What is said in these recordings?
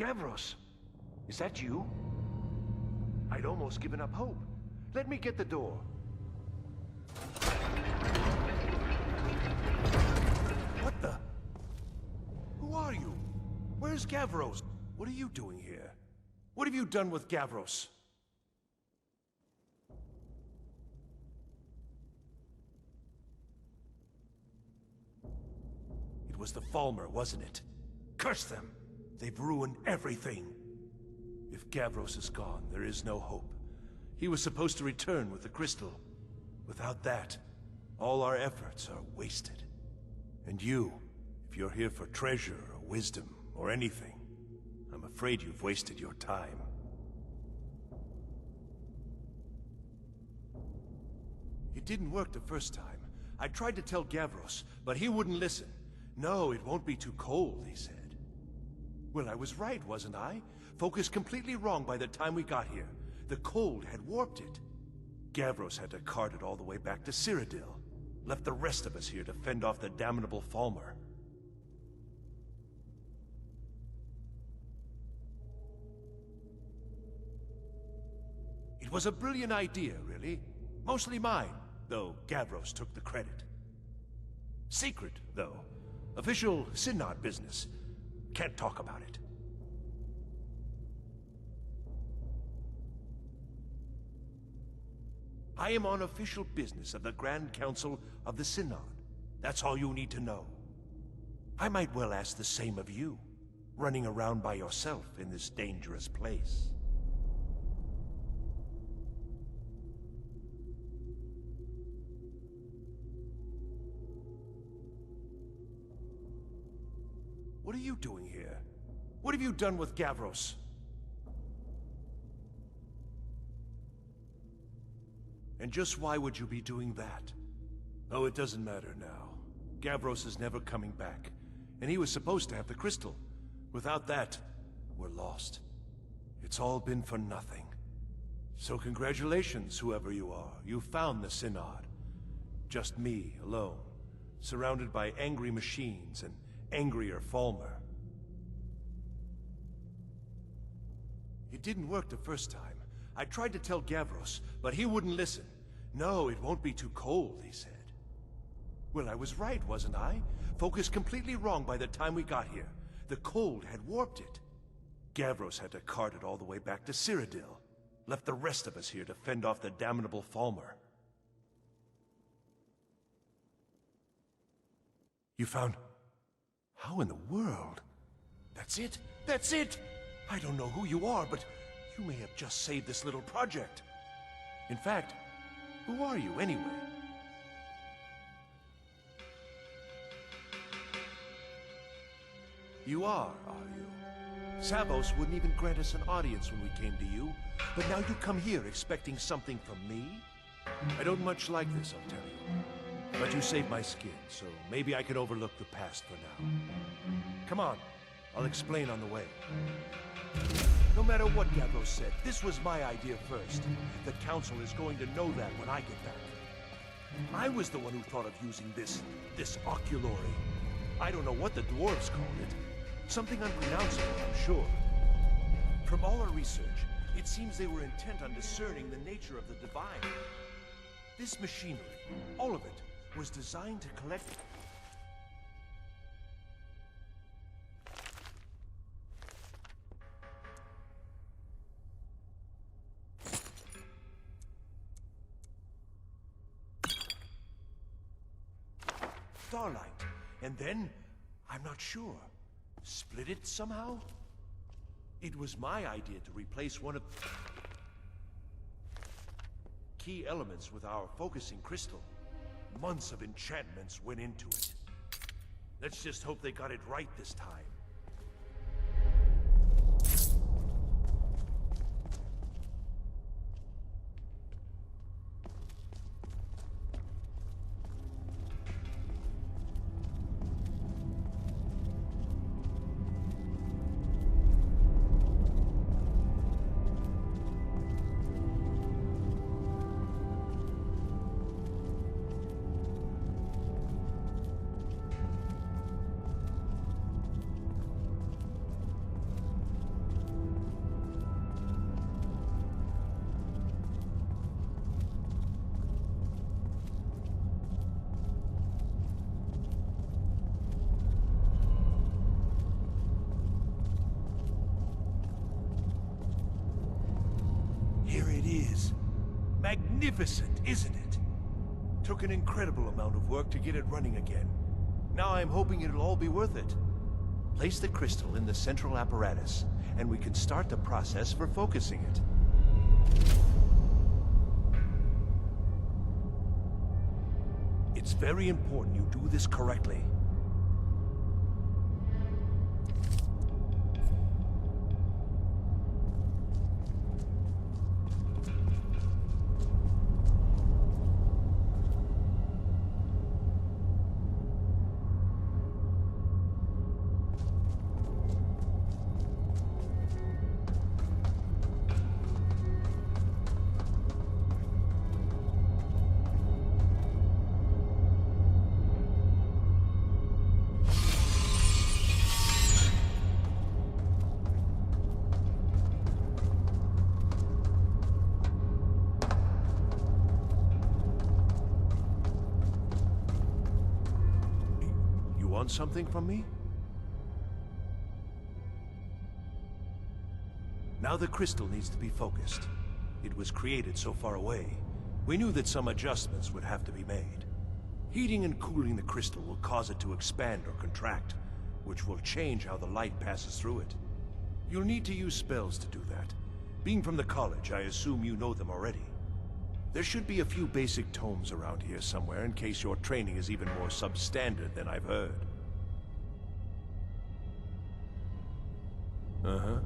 Gavros, is that you? I'd almost given up hope. Let me get the door. What the? Who are you? Where's Gavros? What are you doing here? What have you done with Gavros? It was the Falmer, wasn't it? Curse them! They've ruined everything. If Gavros is gone, there is no hope. He was supposed to return with the crystal. Without that, all our efforts are wasted. And you, if you're here for treasure or wisdom or anything, I'm afraid you've wasted your time. It didn't work the first time. I tried to tell Gavros, but he wouldn't listen. No, it won't be too cold, he said. Well, I was right, wasn't I? Focused completely wrong by the time we got here. The cold had warped it. Gavros had to cart it all the way back to Cyrodiil. Left the rest of us here to fend off the damnable Falmer. It was a brilliant idea, really. Mostly mine, though Gavros took the credit. Secret, though. Official Synod business. Can't talk about it. I am on official business of the Grand Council of the Synod. That's all you need to know. I might well ask the same of you, running around by yourself in this dangerous place. What are you doing here? What have you done with Gavros? And just why would you be doing that? Oh, it doesn't matter now. Gavros is never coming back, and he was supposed to have the crystal. Without that, we're lost. It's all been for nothing. So congratulations, whoever you are. You found the Synod. Just me, alone, surrounded by angry machines and angrier Falmer. It didn't work the first time. I tried to tell Gavros, but he wouldn't listen. No, it won't be too cold, he said. Well, I was right, wasn't I? Focused completely wrong by the time we got here. The cold had warped it. Gavros had to cart it all the way back to Cyrodiil. Left the rest of us here to fend off the damnable Falmer. You found... How in the world? That's it? That's it! I don't know who you are, but you may have just saved this little project. In fact, who are you anyway? You are you? Savos wouldn't even grant us an audience when we came to you, but now you come here expecting something from me? I don't much like this, I'll tell you. But you saved my skin, so maybe I can overlook the past for now. Come on, I'll explain on the way. No matter what Gavros said, this was my idea first. The Council is going to know that when I get back. I was the one who thought of using this oculory. I don't know what the dwarves called it. Something unpronounceable, I'm sure. From all our research, it seems they were intent on discerning the nature of the divine. This machinery, all of it, was designed to collect... starlight, and then, I'm not sure, split it somehow? It was my idea to replace one of the key elements with our focusing crystal. Months of enchantments went into it. Let's just hope they got it right this time. Magnificent, isn't it? Took an incredible amount of work to get it running again. Now I'm hoping it'll all be worth it. Place the crystal in the central apparatus, and we can start the process for focusing it. It's very important you do this correctly. Want something from me? Now the crystal needs to be focused. It was created so far away. We knew that some adjustments would have to be made. Heating and cooling the crystal will cause it to expand or contract, which will change how the light passes through it. You'll need to use spells to do that. Being from the college, I assume you know them already. There should be a few basic tomes around here somewhere in case your training is even more substandard than I've heard. Uh-huh.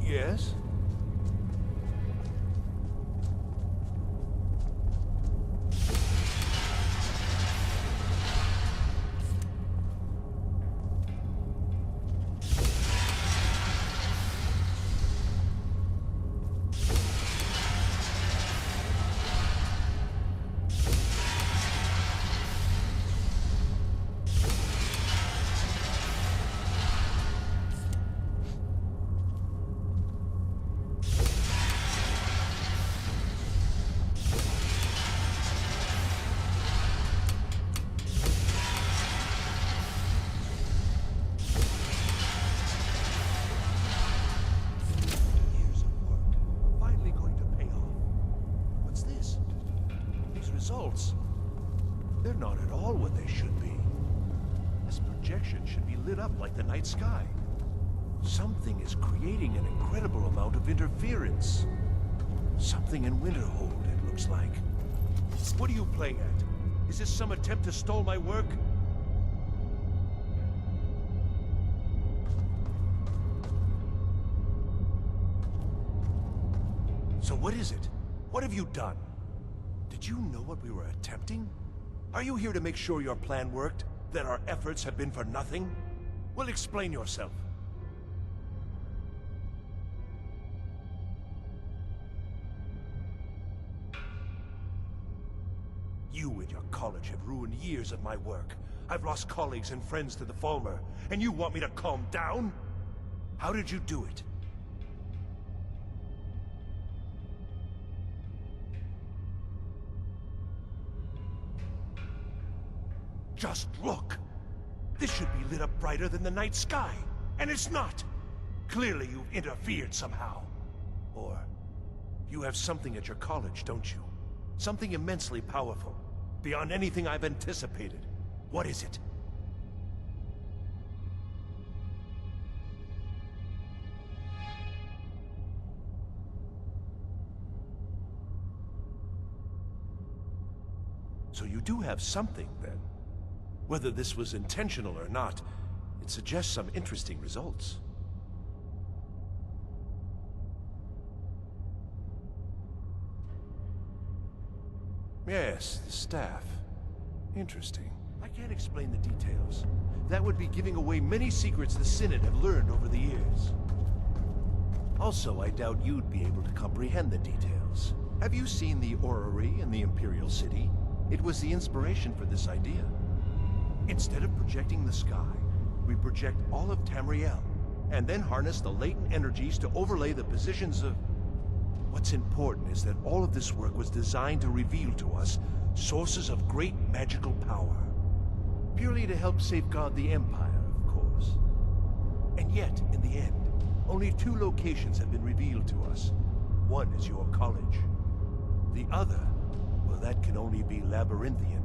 Yes? Results. They're not at all what they should be. This projection should be lit up like the night sky. Something is creating an incredible amount of interference. Something in Winterhold, it looks like. What are you playing at? Is this some attempt to stall my work? So what is it? What have you done? Did you know what we were attempting? Are you here to make sure your plan worked? That our efforts have been for nothing? Well, explain yourself. You and your college have ruined years of my work. I've lost colleagues and friends to the Falmer, and you want me to calm down? How did you do it? Just look! This should be lit up brighter than the night sky, and it's not! Clearly you've interfered somehow. Or you have something at your college, don't you? Something immensely powerful, beyond anything I've anticipated. What is it? So you do have something, then. Whether this was intentional or not, it suggests some interesting results. Yes, the staff. Interesting. I can't explain the details. That would be giving away many secrets the Synod have learned over the years. Also, I doubt you'd be able to comprehend the details. Have you seen the orrery in the Imperial City? It was the inspiration for this idea. Instead of projecting the sky, we project all of Tamriel, and then harness the latent energies to overlay the positions of... What's important is that all of this work was designed to reveal to us sources of great magical power. Purely to help safeguard the Empire, of course. And yet, in the end, only 2 locations have been revealed to us. One is your college. The other, well, that can only be Labyrinthian.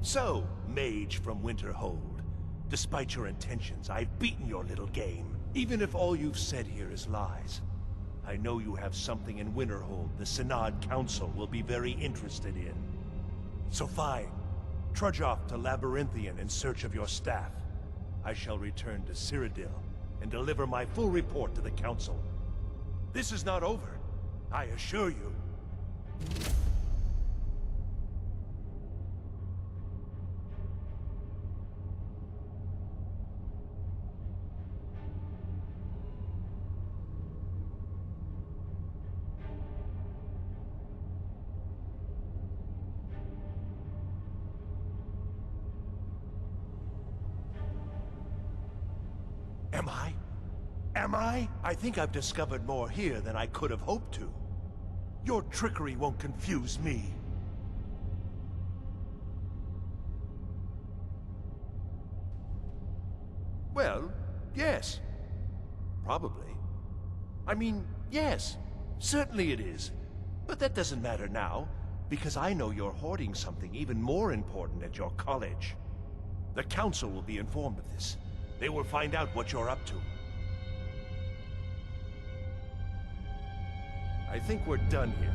So, mage from Winterhold, despite your intentions, I've beaten your little game. Even if all you've said here is lies, I know you have something in Winterhold the Synod Council will be very interested in. So fine, trudge off to Labyrinthian in search of your staff. I shall return to Cyrodiil and deliver my full report to the Council. This is not over, I assure you. Am I? I think I've discovered more here than I could have hoped to. Your trickery won't confuse me. Well, yes. Probably. I mean, yes. Certainly it is. But that doesn't matter now, because I know you're hoarding something even more important at your college. The Council will be informed of this. They will find out what you're up to. I think we're done here.